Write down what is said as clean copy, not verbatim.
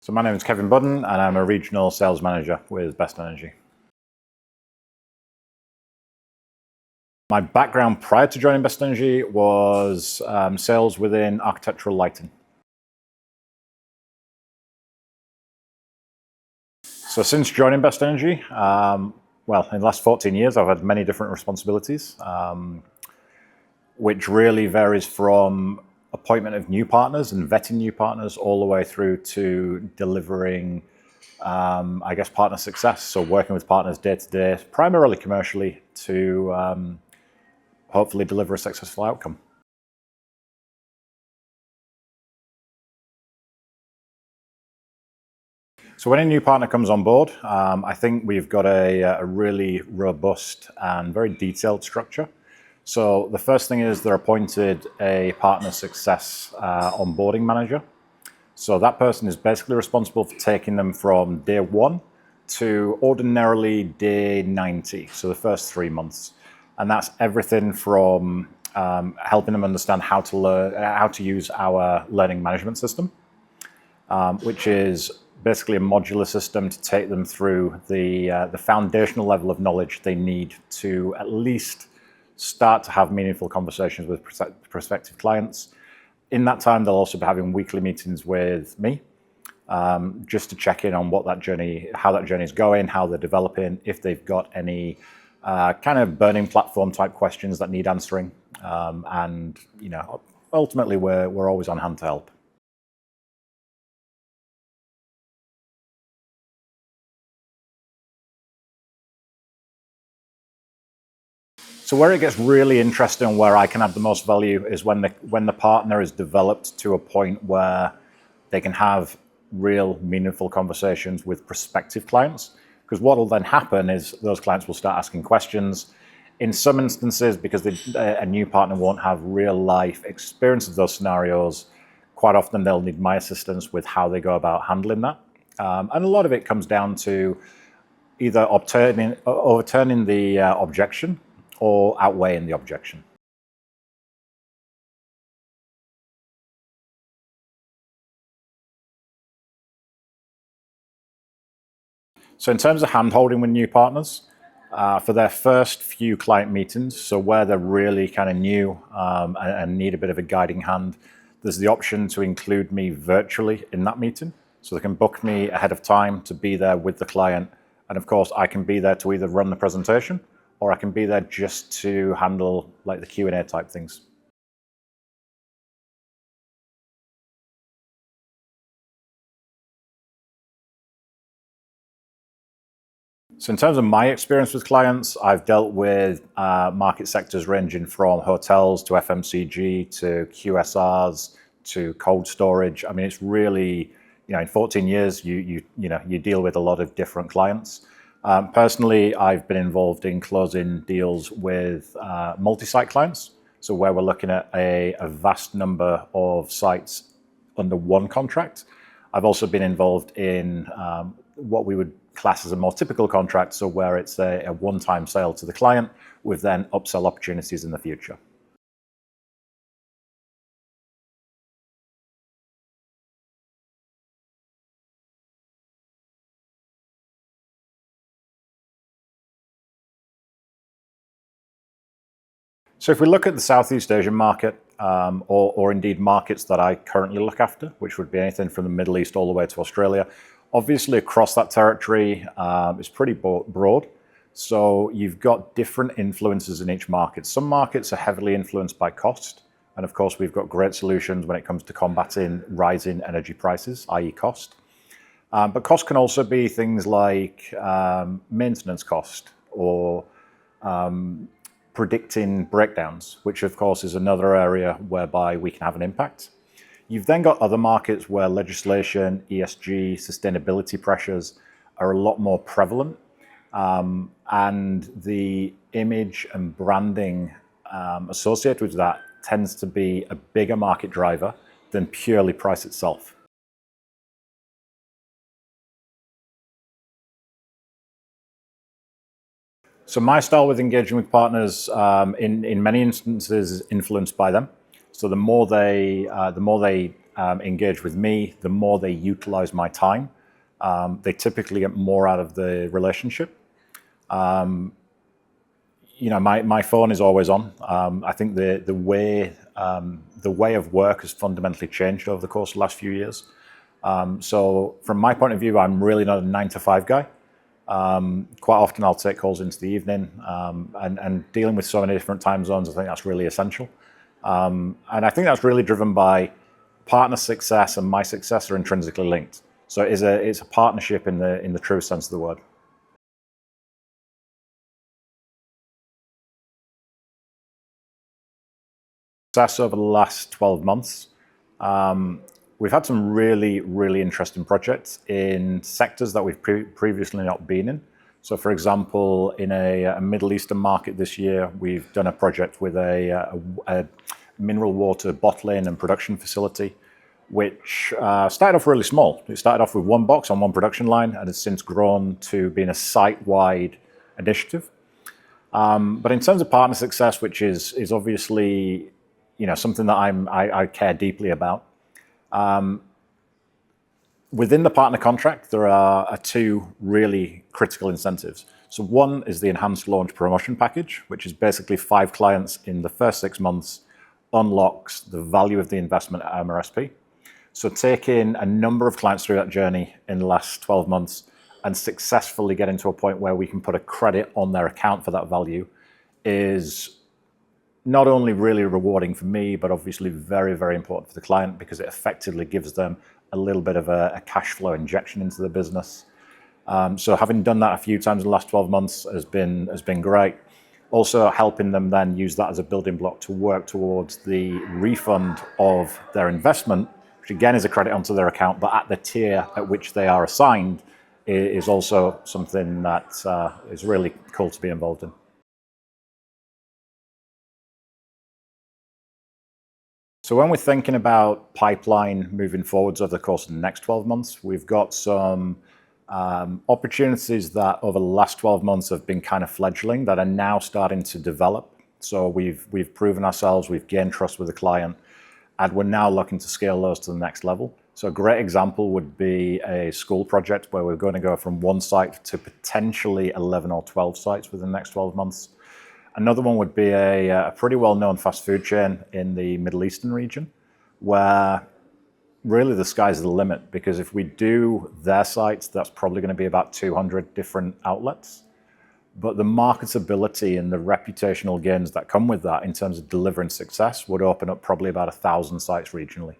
So my name is Kevin Budden and I'm a regional sales manager with Best.Energy. My background prior to joining Best.Energy was sales within architectural lighting. So since joining Best.Energy, well, in the last 14 years, I've had many different responsibilities, which really varies from appointment of new partners and vetting new partners all the way through to delivering, partner success. So working with partners day to day, primarily commercially, to hopefully deliver a successful outcome. So when a new partner comes on board, I think we've got a really robust and very detailed structure. So the first thing is they're appointed a partner success onboarding manager. So that person is basically responsible for taking them from day 1 to ordinarily day 90, so the first 3 months. And that's everything from helping them understand how to use our learning management system, which is basically a modular system to take them through the foundational level of knowledge they need to at least start to have meaningful conversations with prospective clients. In that time, they'll also be having weekly meetings with me, just to check in on how that journey is going, how they're developing, if they've got any kind of burning platform type questions that need answering, and ultimately we're always on hand to help. So where it gets really interesting and where I can add the most value is when the partner is developed to a point where they can have real meaningful conversations with prospective clients. Because what will then happen is those clients will start asking questions. In some instances, because a new partner won't have real life experience of those scenarios, quite often they'll need my assistance with how they go about handling that. And a lot of it comes down to either overturning the objection or outweighing the objection. So in terms of hand-holding with new partners, for their first few client meetings, so where they're really kind of new and need a bit of a guiding hand, there's the option to include me virtually in that meeting. So they can book me ahead of time to be there with the client. And of course, I can be there to either run the presentation or I can be there just to handle like the Q&A type things. So in terms of my experience with clients, I've dealt with market sectors ranging from hotels to FMCG to QSRs to cold storage. I mean, it's really, in 14 years, you deal with a lot of different clients. Personally, I've been involved in closing deals with multi-site clients. So where we're looking at a vast number of sites under one contract. I've also been involved in what we would class as a more typical contract, so where it's a one-time sale to the client with then upsell opportunities in the future. So if we look at the Southeast Asian market, or indeed markets that I currently look after, which would be anything from the Middle East all the way to Australia, obviously across that territory is pretty broad. So you've got different influences in each market. Some markets are heavily influenced by cost. And of course, we've got great solutions when it comes to combating rising energy prices, i.e. cost. But cost can also be things like maintenance cost or predicting breakdowns, which of course is another area whereby we can have an impact. You've then got other markets where legislation, ESG, sustainability pressures are a lot more prevalent, and the image and branding associated with that tends to be a bigger market driver than purely price itself. So my style with engaging with partners, in many instances, is influenced by them. So the more they engage with me, the more they utilize my time. They typically get more out of the relationship. My phone is always on. I think the way of work has fundamentally changed over the course of the last few years. So from my point of view, I'm really not a 9 to 5 guy. Quite often I'll take calls into the evening, and dealing with so many different time zones, I think that's really essential. And I think that's really driven by partner success and my success are intrinsically linked. So it's a partnership in the true sense of the word. Success over the last 12 months. We've had some really, really interesting projects in sectors that we've previously not been in. So for example, in a Middle Eastern market this year, we've done a project with a mineral water bottling and production facility, which started off really small. It started off with one box on one production line and has since grown to being a site-wide initiative. But in terms of partner success, which is obviously something that I care deeply about, within the partner contract, there are two really critical incentives. So one is the enhanced launch promotion package, which is basically 5 clients in the first 6 months unlocks the value of the investment at MRSP. So taking a number of clients through that journey in the last 12 months and successfully getting to a point where we can put a credit on their account for that value is not only really rewarding for me, but obviously very, very important for the client because it effectively gives them a little bit of a cash flow injection into the business. So having done that a few times in the last 12 months has been great. Also helping them then use that as a building block to work towards the refund of their investment, which again is a credit onto their account, but at the tier at which they are assigned is also something that is really cool to be involved in. So when we're thinking about pipeline moving forwards over the course of the next 12 months, we've got some opportunities that over the last 12 months have been kind of fledgling that are now starting to develop. So we've proven ourselves, we've gained trust with the client, and we're now looking to scale those to the next level. So a great example would be a school project where we're going to go from 1 site to potentially 11 or 12 sites within the next 12 months. Another one would be a pretty well-known fast food chain in the Middle Eastern region, where really the sky's the limit, because if we do their sites, that's probably going to be about 200 different outlets. But the marketability and the reputational gains that come with that in terms of delivering success would open up probably about 1,000 sites regionally.